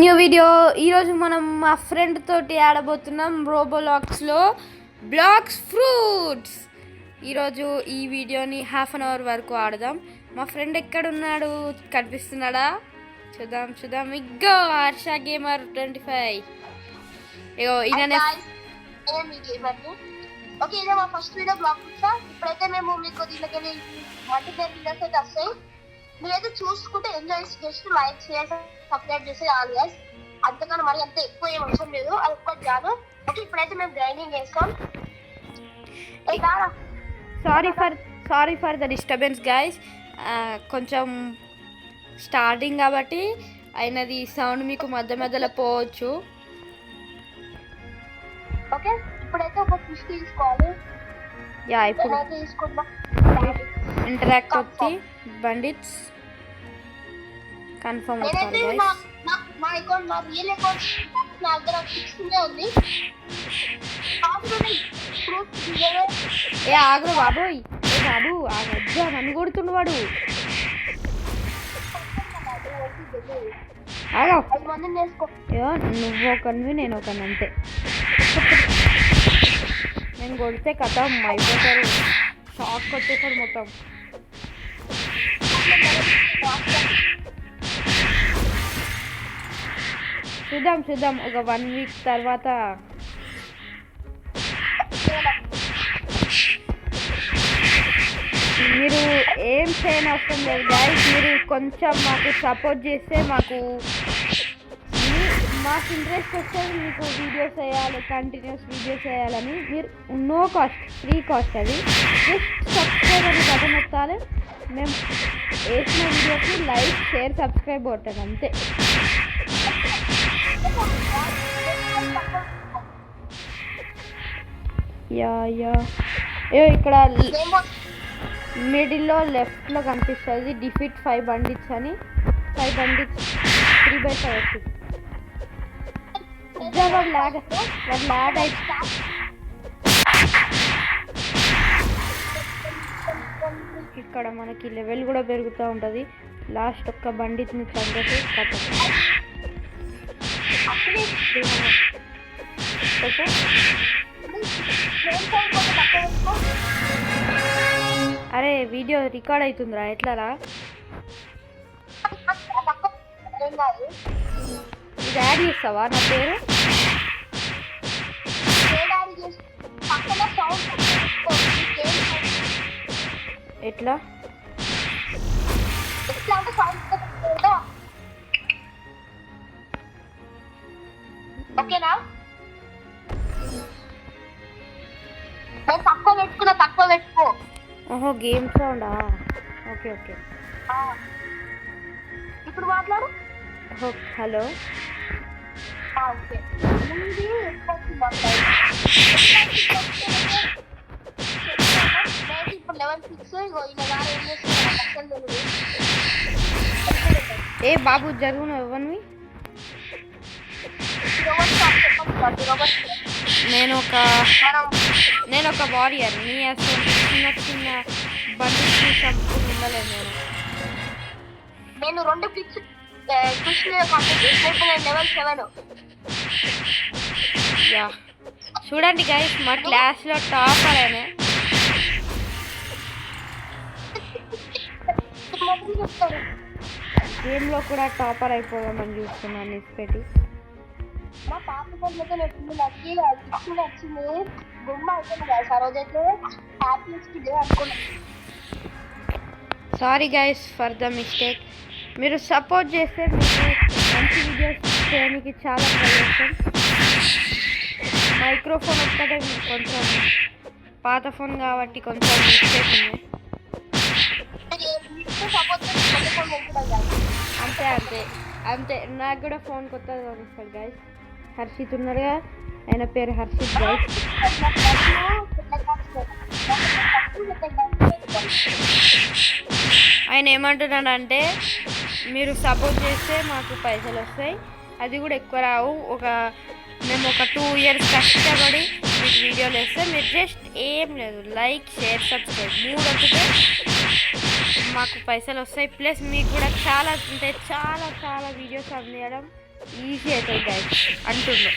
New video. ఈరోజు మనం మా ఫ్రెండ్ తోటి ఆడబోతున్నాం రోబోలాక్స్లో బ్లాక్స్ ఫ్రూట్స్. ఈరోజు ఈ వీడియోని హాఫ్ అన్ అవర్ వరకు ఆడదాం. మా ఫ్రెండ్ ఎక్కడున్నాడు, కనిపిస్తున్నాడా? చూద్దాం. ఇగ్గో హర్ష గేమర్ 25. ఇగో ఈయన. ఓకే, ఇదే మా ఫస్ట్ వీడియో బ్లాగ్ చూస్తా. ఇప్పుడైతే మేము మీకు దీనికి మల్టీప్లేయర్ వీడియోస్ అయితే వస్తాయి. మీరైతే చూసుకుంటే ఎంజాయ్ చేసి లైక్ షేర్ సబ్స్క్రైబ్ చేసి ఆల్ గైస్. అంతకన్నా మరి అంత ఎక్కువ ఏం అవసరం లేదు, అది ఒక్కటి చాలు. ఓకే, ఇప్పుడైతే మేము గ్రైండింగ్ చేస్తాం. Sorry for the disturbance guys. కొంచెం స్టార్టింగ్ కాబట్టి అయినది సౌండ్ మీకు మధ్యలో పోవచ్చు. ఓకే, ఇప్పుడైతే ఒక ఫిష్ తీసుకోవాలి. ఇప్పుడు తీసుకుందాం. ఇంటరాక్ట్ వచ్చి బండిట్స్ కన్ఫర్మ్ అవుతారు గైస్. నా అకౌంట్, నా రియల్ అకౌంట్ నా దగ్గర 6 ఉంది. ఆగ్రో బాబోయ్, బాబు ఆగద్దా, నన్ను కొడుతుండు వాడు. నువ్వు ఒకనివి నేను ఒకని, అంతే. నేను కొడితే కథ అయిపోతారు, షాక్ కొట్టేసాడు మొత్తం. చూద్దాం ఒక 1 వీక్ తర్వాత. మీరు ఏం చేయని అవసరం లేదు గైస్. మీరు కొంచెం మాకు సపోర్ట్ చేస్తే మాకు ఇంట్రెస్ట్ వస్తుంది. మీకు వీడియోస్ వేయాలి, కంటిన్యూస్ వీడియోస్ వేయాలని. మీరు నో కాస్ట్, ఫ్రీ కాస్ట్. అది జస్ట్ సబ్స్క్రైబ్ అని బటన్ నొక్కాలి. మేము వేసిన వీడియోకి లైక్ షేర్ సబ్స్క్రైబ్ కొట్టాను, అంతే. ఇక్కడ మిడిల్లో లెఫ్ట్లో కనిపిస్తుంది డిఫీట్ 5 బండిట్స్ అని. 5 బండిట్స్ 3/5 వచ్చింది. ఇక్కడ మనకి లెవెల్ కూడా పెరుగుతూ ఉంటుంది. లాస్ట్ ఒక్క బండిట్ని చంపేసి అరే వీడియో రికార్డ్ అవుతుందిరా, ఎట్లారా? ఇది యాడ్ చేస్తావా నా పేరు? ఎట్లా? ఓకేనా? తక్కువ పెట్టుకో. ఓహో, గేమ్ సౌండా? ఓకే. ఇప్పుడు మాట్లాడు. హలో. ఇప్పుడు లెవెల్ 6. ఏ బాబు జరుగును ఎవరిని? నేను ఒక వారియర్. నీ అసలు చిన్న బండి చంపుకుని ఉండలేదు నేను 2 పిక్స్ లెవెల్ 7. యా, చూడండి గైస్, మా క్లాస్లో టాపర్ అయినా. గేమ్లో కూడా టాపర్ అయిపోదామని చూస్తున్నాను ఇస్పెట్టి. మా పాప నచ్చి వచ్చింది గుమ్మ అయిపోయింది కదా సరోజైతే హ్యాపీనెస్కి అనుకున్నాను. Sorry guys for the mistake. మీరు సపోర్ట్ చేస్తే మీకు మంచి వీడియోస్ చేయడానికి చాలా ట్రై చేస్తాం. మైక్రోఫోన్ ఒక్కటే కొంచెం పాత ఫోన్ కాబట్టి కొంచెం మిస్టేక్ ఉంది, అంతే. నాకు కూడా ఫోన్ కొత్తగా కొనిస్తాడు గైస్. హర్షిత్ ఉన్నారుగా, ఆయన పేరు హర్షిత్ గైస్. ఆయన ఏమంటున్నాడంటే మీరు సపోర్ట్ చేస్తే మాకు పైసలు వస్తాయి, అది కూడా ఎక్కువ రావు. మేము ఒక 2 years కష్టపడి మీకు వీడియోలు వేస్తే మీరు జస్ట్ ఏం లేదు, లైక్ షేర్ సబ్స్క్రైబ్ 3 వచ్చితే మాకు పైసలు వస్తాయి. ప్లస్ మీకు కూడా చాలా అంటే చాలా వీడియోస్ అందించడం ఈజీ అవుతుంది గైస్ అంటుండు.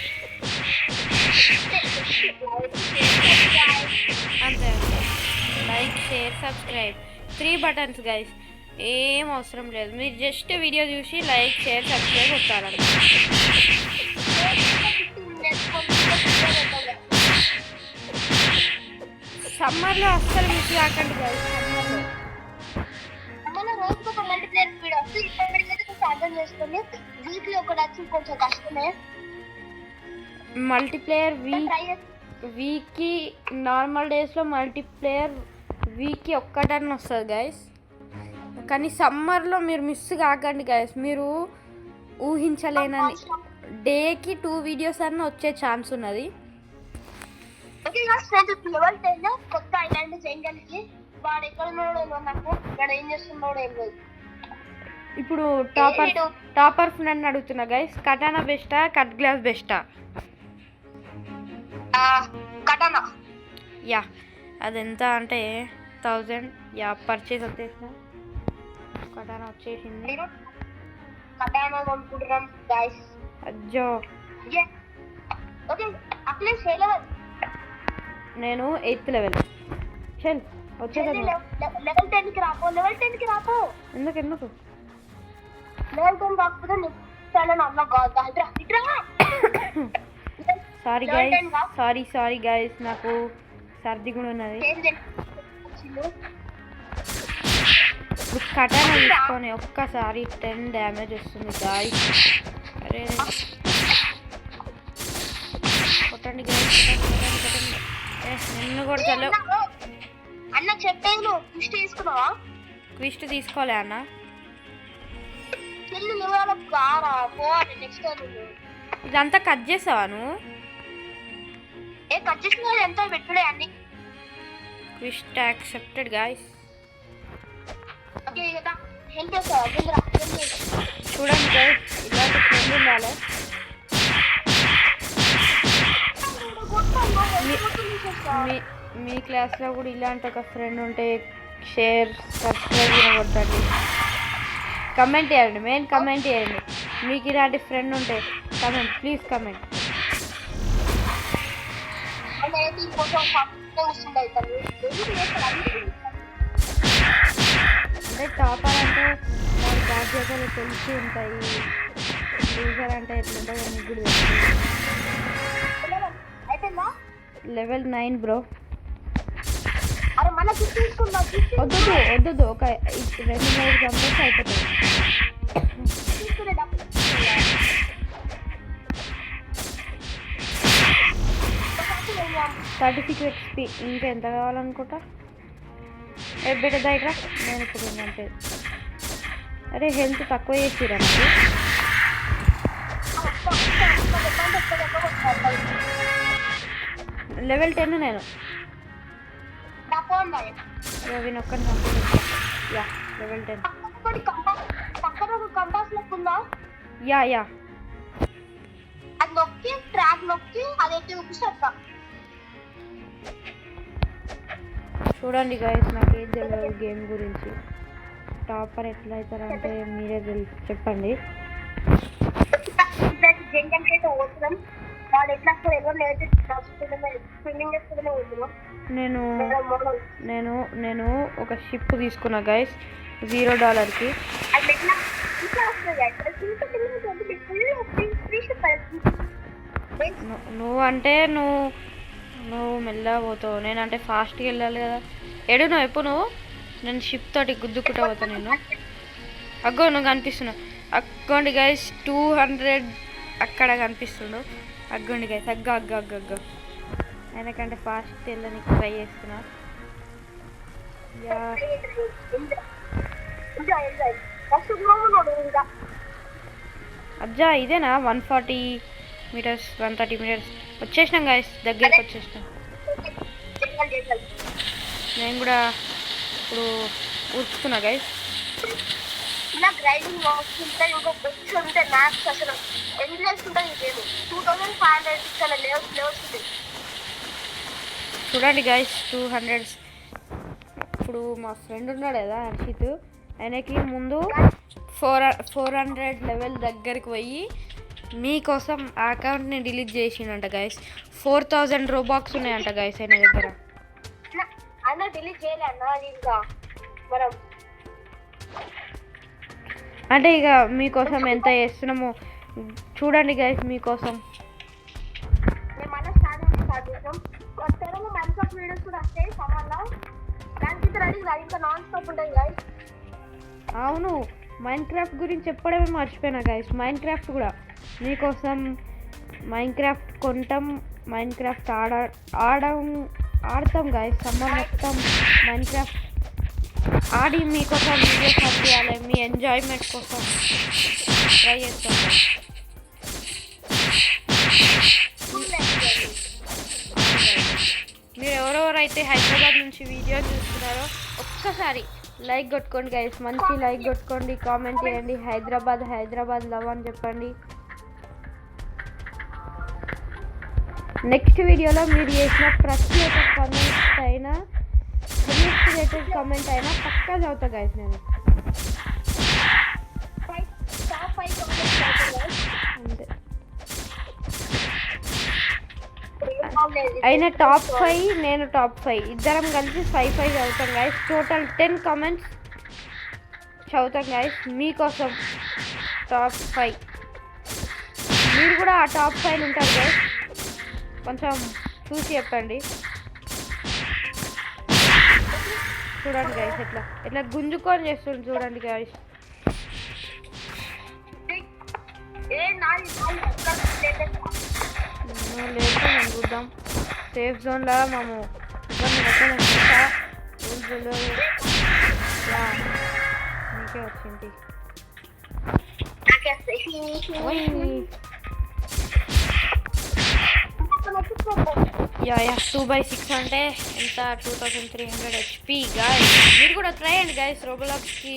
అంతే అంతే. Like share subscribe 3 buttons guys, ఏం అవసరం లేదు. మీరు జస్ట్ వీడియో చూసి లైక్ షేర్ సబ్స్క్రైబ్ కొట్టాలి. సమ్మర్లో అస్సలు మిస్ కాకండి గైస్. సమ్మర్లో మన రోజుకు ఒక మల్టీప్లేయర్ వీడియో వస్తుంది. ఇప్పటికైతే కొంచెం అర్థం చేసుకోండి. వీక్లీ ఒకటి వచ్చి కొంచెం కష్టమే. మల్టీప్లేయర్ ట్రై చేసి వీక్కి నార్మల్ డేస్లో మల్టీప్లేయర్ వీక్కి ఒక్కటన్నా వస్తుంది గైస్. కానీ సమ్మర్లో మీరు మిస్ కాకండి గైస్. మీరు ఊహించలేనని డేకి 2 వీడియోస్ అన్న వచ్చే ఛాన్స్ ఉన్నది. ఓకే గాయ్స్, నేను లెవెల్ 10 కొత్త ఐలాండ్ చేయడానికి వాడు ఎక్కడ ఉన్నాడో నాకు, వాడు ఏం చేస్తున్నాడో ఏం లేదు. ఇప్పుడు టాపర్ ఫ్రెండ్ అడుగుతున్నా గైస్, కటానా బెస్టా కట్ గ్లాస్ బెస్టా? కటానా. యా, అది ఎంత అంటే 1000. యా, పర్చేస్ వచ్చేసిన కటానా వచ్చేసింది. కటానా కొనుక్కుంటున్నాం గైస్. అజ్జో. ఓకే అప్లై చేయలేదు. నేను 8th లెవెల్. చల్ వచ్చేదా? లెవెల్ 10కి రాపో, లెవెల్ 10కి రాపో. ఎందుకు లెవెల్ 10 కాకపోతే నెక్స్ట్ అన్న కాదు. సారీ గైస్, నాకు సర్ది కూడా ఉన్నది. ఇప్పుడు కటానా తీసుకొని ఒక్కసారి 10 డ్యామేజ్ వస్తుంది గాయ్స్. అరే కొట్టండి గైస్, కొట్టండి. నిన్ను కూడా చల్ల. అన్న చెప్పేది నువ్వు క్విస్ట్ తీసుకున్నావా? క్విస్ట్ తీసుకోలే అన్న. నెక్స్ట్ ఇదంతా కట్ చేసావా నువ్వు? కట్ చేసిన ఎంత పెట్టుడే అన్ని. క్విస్ట్ యాక్సెప్టెడ్ గాయ్స్. ఓకే కదా, హెల్ప్ చేస్తావా? చూడండి గైస్, ఇలాంటి ఫ్రెండ్ ఉండాలి. మీ క్లాస్లో కూడా ఇలాంటి ఒక ఫ్రెండ్ ఉంటే షేర్ సబ్స్క్రైబ్ కొట్టండి. కమెంట్ చేయండి, మెయిన్ కమెంట్ చేయండి. మీకు ఇలాంటి ఫ్రెండ్ ఉంటే కమెంట్, ప్లీజ్ కమెంట్. అంటే టాపర్ అంటే వాడి బాధ్యతలు తెలిసి ఉంటాయి, లూజర్ అంటే ఎట్లుంటుందో మీకు కూడా తెలుసు. Level 9 bro. వద్దు ఒక 2-3 గంటలు అయిపోతుంది. XP ఇంకా ఎంత కావాలనుకుంటా? బిడ్డ దగ్గర నేను ఇప్పుడు అంటే అరే హెల్త్ తక్కువ చేసిరా నాకు. లెవెల్ 10 నేను. వినొక్కని యా లెవెల్ 10. యా అది నొక్కి ట్రాక్ నొక్కి అదైతే చూపిస్తా. చూడండి గైస్, నాకు ఏది తెలియదు గేమ్ గురించి. టాపర్ ఎట్లా అవుతారంటే మీరే చెప్పండి. నేను ఒక షిప్ తీసుకున్నా గైస్ $0కి. నువ్వు మెల్లగా పోతావు, నేనంటే ఫాస్ట్గా వెళ్ళాలి కదా. నువ్వు ఎప్పుడు నేను షిప్ తోటి గుద్దుకుంటా పోతా నేను. అగ్గో నువ్వు కనిపిస్తున్నావు. అగ్గోండి గైస్ 200 అక్కడ కనిపిస్తుండు. అగ్గోండి గైస్, అగ్గ ఆయనకంటే ఫాస్ట్ వెళ్ళడానికి ట్రై చేస్తున్నా. అజ్జా ఇదేనా 140 మీటర్స్ 130 మీటర్స్ వచ్చేసినాం గైస్, దగ్గరికి వచ్చేసినాం. నేను కూడా ఇప్పుడు ఉరుకుతున్నా గైస్. చూడండి గైస్ 200. ఇప్పుడు మా ఫ్రెండ్ ఉన్నాడు కదా హర్షిత్, ఆయనకి ముందు 400 లెవెల్ దగ్గరికి పోయి మీకోసం ఆ అకౌంట్ని డిలీట్ చేసిండంట గైస్. 4000 రోబాక్స్ ఉన్నాయంట గైస్ ఆయన దగ్గర. అన్న డిలీట్ చేయలే అన్న, అది ఇంకా మనం అంటే ఇక మీకోసం ఎంత చేస్తున్నామో చూడండి గైస్. మీకోసం మేము మళ్ళీ స్టార్ట్ చేసాం. తెలుగు మైన్క్రాఫ్ట్ వీడియోస్ కూడా వస్తాయి సమ్మర్లో. దానికి రెడీ ఇంకా నాన్ స్టాప్ ఉంటుంది గైస్. అవును, మైన్క్రాఫ్ట్ గురించి చెప్పడమే మర్చిపోయినా గైస్. మైన్క్రాఫ్ట్ కూడా మీకోసం మైన్క్రాఫ్ట్ కొంటాం, మైన్క్రాఫ్ట్ ఆడతాం గైస్. సమ్మర్ మొత్తం మైన్క్రాఫ్ట్ ఆడి మీకోసం వీడియోస్ పంపించాలి. మీ ఎంజాయ్మెంట్ కోసం ట్రై చేస్తాం. మీరు ఎవరెవరైతే హైదరాబాద్ నుంచి వీడియో చూస్తున్నారో ఒక్కసారి లైక్ కొట్టుకోండి గైస్. మంచి లైక్ కొట్టుకోండి, కామెంట్ చేయండి. హైదరాబాద్ హైదరాబాద్ లవ్ అని చెప్పండి. నెక్స్ట్ వీడియోలో మీరు చేసిన ప్రతి ఒక్క కమెంట్ అయినా, రిలేటెడ్ కమెంట్ అయినా పక్కా చదువుతా గైస్ నేను. అంతే. అయినా టాప్ 5, నేను టాప్ 5, ఇద్దరం కలిసి 5 చదువుతాం గైస్. టోటల్ 10 కమెంట్స్ చదువుతాం గైస్ మీకోసం. టాప్ 5 మీరు కూడా ఆ టాప్ 5 ఉంటారు గైస్. కొంచెం చూసి చెప్పండి. చూడండి గైస్ ఎట్లా గుంజుకొని చేస్తుంది చూడండి గైస్. లేదు మేము చూద్దాం. సేఫ్ జోన్లో మేము మీకే వచ్చింది. యా 2/6 అంటే ఎంత? 2300 HP గాయస్. మీరు కూడా ట్రై అండి గైస్. రోబోలాక్స్కి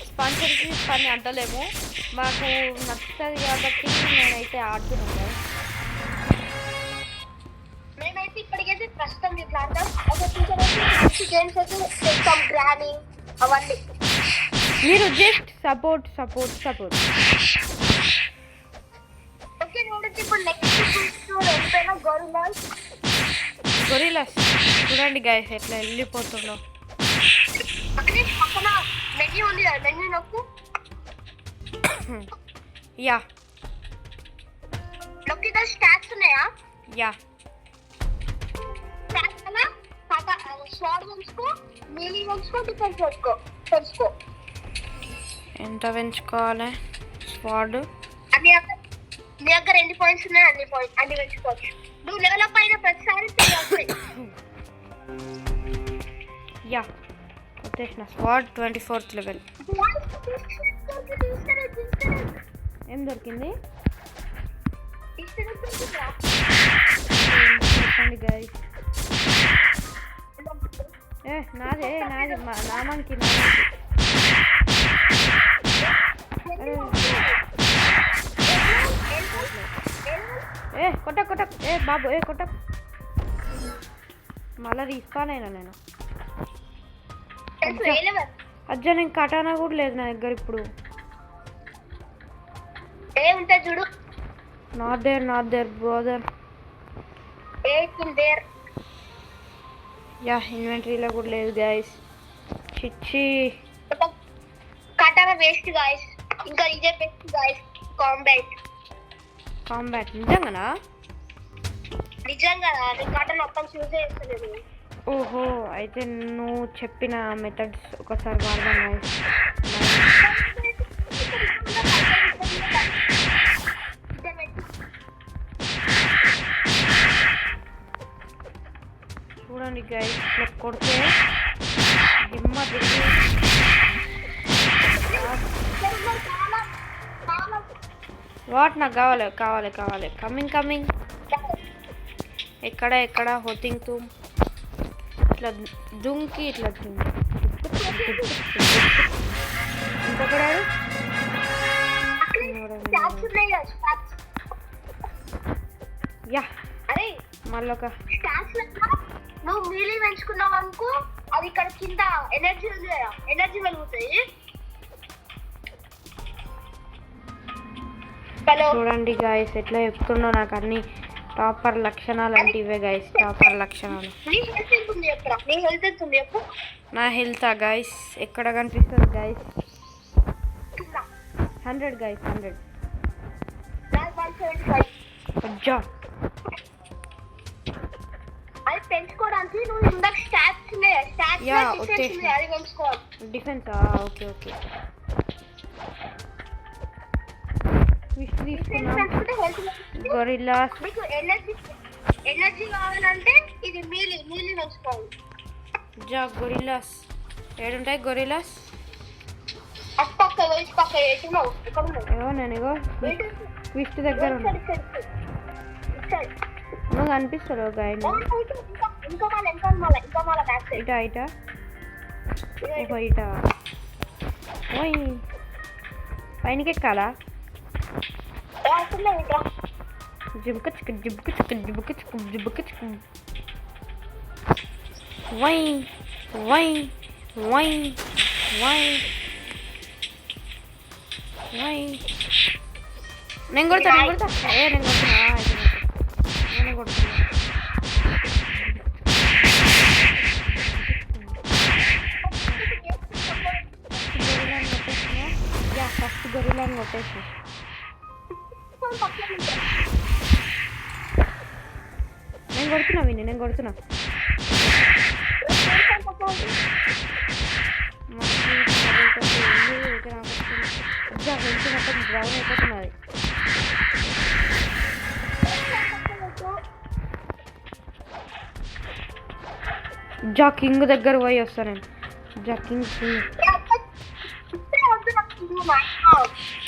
స్పాన్సర్షిప్ పని అంటలేము, మాకు నచ్చుతుంది కాబట్టి నేనైతే ఆడుతున్నాను గైస్. మేమైతే ఇప్పటికైతే ప్రస్తుతం ఇట్లా ఆడతాం. ఒక ఫ్యూచర్ అయితే గేమ్స్ అయితే చేస్తాం, గ్రానీ అవన్నీ. మీరు జస్ట్ సపోర్ట్. ఓకే చూడండి. ఇప్పుడు నెక్స్ట్ వెళ్ళిపోయినా గొరిల్లాస్ చూడండి గైస్ ఎట్లా వెళ్ళిపోతుందో. పక్కన మెన్యూ ఉంది కదా, మెన్యూ నొక్కు. యా నొక్కితే స్టాట్స్ ఉన్నాయా? యా స్టాట్స్ అలా స్వాడ్ పెంచుకో, మీలీ పెంచుకో, డిఫెన్స్ పెంచుకో. ఎంత పెంచుకోవాలి స్వాడ్? నీ దగ్గర ఎన్ని పాయింట్స్ ఉన్నాయి అన్ని పెంచుకోవచ్చు. నువ్వు లెవెల్ అప్ అయిన ప్రతిసారి యా వచ్చేసిన స్వాడ్ 24th లెవెల్. ఏం దొరికింది చెప్పండి గైస్. నాదే నామానికి కొట్ట బాబు కొట్ట. మళ్ళీ రీస్పాన్ అయినా నేను. అజ్జా నేను కటానా కూడా లేదు నా దగ్గర ఇప్పుడు. చూడు. Not there brother. యా ఇన్వెంటరీలో కూడా లేదు గైస్. చిచ్చి కటానా వేస్ట్ గైస్. ఇంకా ఇదే బెస్ట్ గైస్. కాంబాట్ నిజంగానా? నిజంగా కటానా మొత్తం చూస్ చేస్తలేదు. ఓహో అయితే నువ్వు చెప్పిన మెథడ్స్ ఒకసారి వాడదాం గైస్. చూడండి గైస్ ఇట్లా కొడితే దిమ్మ తిరిగి. వాట్ నాకు కావాలి. కమింగ్. ఎక్కడ హోతింగ్ తూ ఇట్లా దుంకి ఇట్లా ఇంకొకడు యా మళ్ళొక. నువ్వు మీలీ పెంచుకున్నావు అనుకో, అది ఇక్కడ కింద ఎనర్జీ ఉంది కదా, ఎనర్జీ వెలుగుతాయి. హలో చూడండి గాయస్ ఎట్లా చెప్తుండో నాకు అన్ని టాపర్ లక్షణాలు అంటే ఇవే గాయస్, టాపర్ లక్షణాలు. నీ హెల్త్ ఎంత ఉంది చెప్పరా? నీ హెల్త్ ఎంత ఉంది చెప్పు. నా హెల్త్ గాయస్ ఎక్కడ కనిపిస్తుంది గాయస్? 100 గాయస్, 100. నాకు 175. అజ్జా అది పెంచుకోవడానికి నువ్వు ఇందాక స్టాట్స్ Yeah, అది పెంచుకోవాలి. Defence okay okay. విష్ తీసుకున్నాం. పెంచుకుంటే హెల్త్ గొరిల్లాస్ మీకు ఎనర్జీ కావాలంటే ఇది మీలి పెంచుకోవాలి. Gorillas ఏడుంటాయి gorillas? అప్పక్క వేసి పక్క వేసినావు ఎక్కడ ఉన్నావు? ఏవో నేను ఇగో విస్ట్ దగ్గర ఉన్నా. నువ్వు కనిపిస్తావు గాయ ఇంకా వాళ్ళ బ్యాక్ సైడ్ ఇటా ఇటా ఓహో ఇటా. ఓయ్ పైనకి ఎక్కాలా? జిబుక చిక్క జిబుక చిక్క జిబుక చిక్క జిబుక చిక్క. Why why why why why. నేను కొడతా నేను కొడుతున్నా నేనే కొడుతున్నా. ఫస్ట్ గొరిల్లాని కొట్టేసి నేను కొడుతున్నా. మొత్తం బ్రౌన్ అయిపోతున్నది. కింగ్ దగ్గర పోయి వస్తా నేను.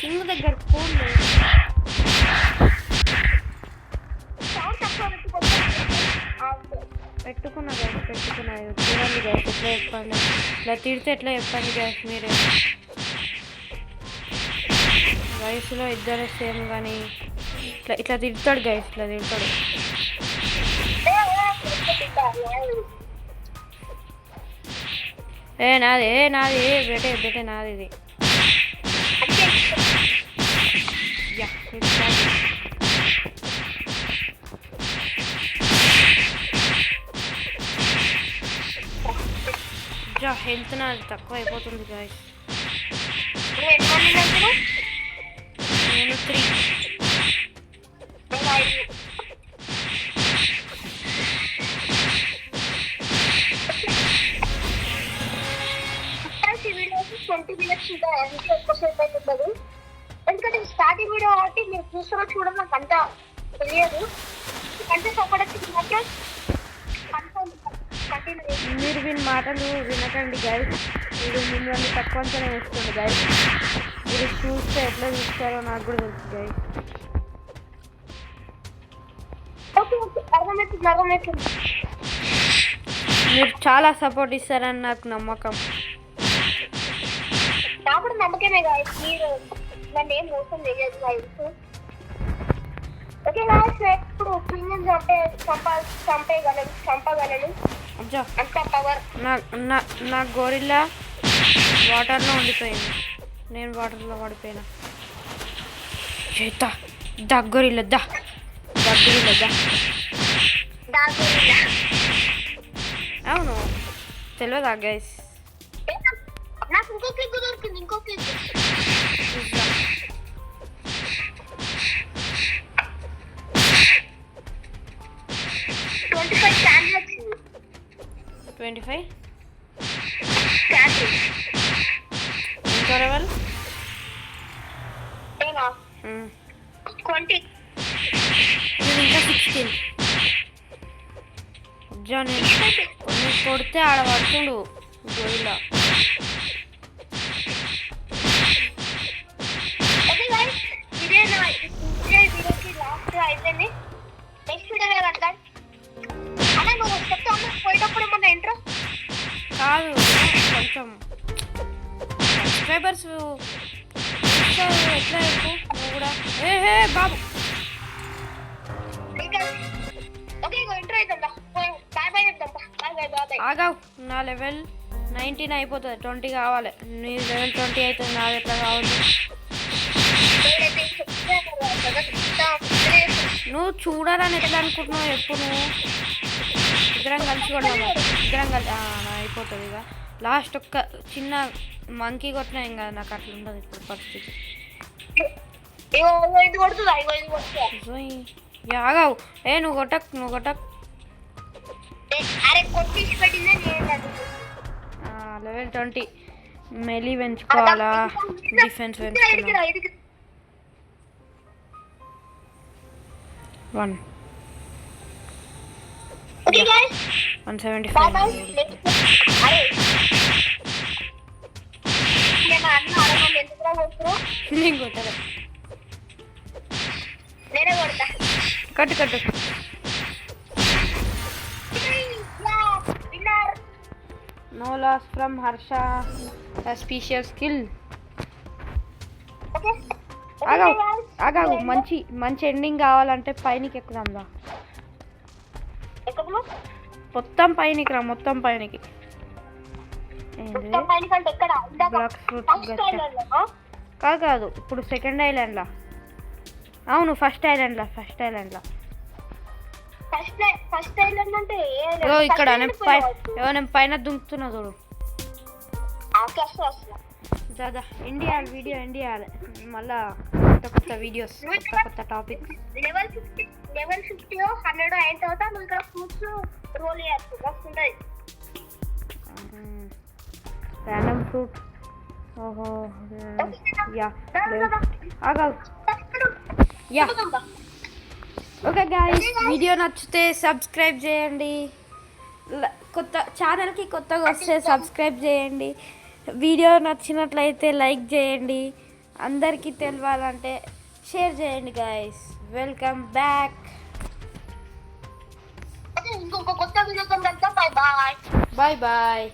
కింగ్ దగ్గర ఫోన్ పెట్టుకున్నా చూడండి గ్యాస్ ఎట్లా చెప్పండి. ఇలా తిడితే ఎట్లా చెప్పండి గ్యాస్ మీరే. వయసులో ఇద్దరే సేమ్ కానీ ఇట్లా తిడతాడు గ్యాస్, ఇట్లా తిడతాడు. నాది బెటే నాది ఇది. హెల్త్ నాది తక్కువ అయిపోతుంది గాయస్. నేను 3. ఎందుకంటే స్టార్టింగ్ వీడియో కాబట్టి మీరు చూస్తారో చూడడం నాకు అంత తెలియదు. అంటే మీరు వీని మాటలు వినకండి గైస్. మీరు మిమ్మల్ని తక్కువ అంచనా వేసుకోండి గైస్. మీరు చూస్తే ఎట్లా చూస్తారో నాకు కూడా తెలుసు గైస్. మీరు చాలా సపోర్ట్ ఇస్తారని నాకు నమ్మకం. నాకు నమ్మకమే గాయస్, మీరు నన్ను ఏం మోసం చేయలేదు గాయస్. ఓకే గాయస్, ఇప్పుడు ప్రీమియం చంపగలను అంత పవర్. నా గొరిల్లా వాటర్లో ఉండిపోయింది, నేను వాటర్లో పడిపోయినా. చేత దగ్గొరిల్లా అవును తెలియదా గైస్? నాకు ఇంకో క్లిక్ దొరికింది, ఇంకో క్లిక్. 25 క్యాండిల్ వచ్చింది. 25 క్యాండిల్ ఇంకో లెవెల్ 20. నేను ఇంకా 16. నేను కొడితే ఆడ పడుతుండు గొరిల్లా. ఓకే గైస్, ఇదే వీడియోకి లాస్ట్ అయిపోయింది. నెక్స్ట్ వీడియో కడతాం. అలా నువ్వు చెప్తా పోయేటప్పుడు ఏమన్నా ఇంట్రెస్ట్ కాదు, కొంచెం సబ్స్క్రైబర్స్ ఎట్లా ఎక్కువ నువ్వు కూడా. బాబు ఓకే ఇంట్రో అవుతుందా? బాయ్ బాయ్ చెప్తాం. బాయ్. ఆగావు, నా లెవెల్ 19 అయిపోతుంది, 20 కావాలి. నీ లెవెల్ 20 అవుతుంది, నాది ఎట్లా కావాలి? నేనైతే చెప్తే కదా నువ్వు చూడాలని ఎట్లా అనుకుంటున్నావు ఎప్పుడు నువ్వు ఇద్దరం కలిసి కొడదాము ఇద్దరం కలిసి అయిపోతుంది ఇక లాస్ట్ ఒక్క చిన్న మంకీ కొట్టినా ఏం కాదు నాకు అట్లా ఉండదు ఇప్పుడు పరిస్థితి ఇది కొడుతుందా ఇది కొడుతుందా యాగావు నువ్వు కొట్టక్ అరే కొట్టించి పెట్టిందే నేను లెవెల్ 20 మెలీ పెంచుకోవాలా డిఫెన్స్ పెంచుకోవాలా 175 నేను కొట్టలే కట్టు no loss from Harsha special skill ఆగాగు మంచి ఎండింగ్ కావాలంటే పైనకి ఎక్కుదాం రా మొత్తం పైనకి రా మొత్తం పైనకి బ్లాక్ ఫ్రూట్ కాదు ఇప్పుడు సెకండ్ ఐలాండ్లా అవును ఫస్ట్ ఐలాండ్లా ఇక్కడ నేను పైన దుంకుతున్నా చూడు దాదా ఇండియా వీడియో మళ్ళా కొత్త వీడియోస్ కొత్త టాపిక్స్ లెవెల్ 50 100 అయిన తర్వాత నువ్వు ఇక్కడ ఫ్రూట్స్ రోల్ చేయొచ్చు వస్తుంటాయి ర్యాండమ్ ఫ్రూట్ ఓహో యా ఓకే గాయ్స్ వీడియో నచ్చితే సబ్స్క్రైబ్ చేయండి కొత్త ఛానల్కి కొత్తగా వస్తే సబ్స్క్రైబ్ చేయండి వీడియో నచ్చినట్లయితే లైక్ చేయండి అందరికీ తెలవాలంటే షేర్ చేయండి గాయ్స్ వెల్కమ్ బ్యాక్ ఇంకొక కొత్త వీడియోతో కలుద్దాం బాయ్ బాయ్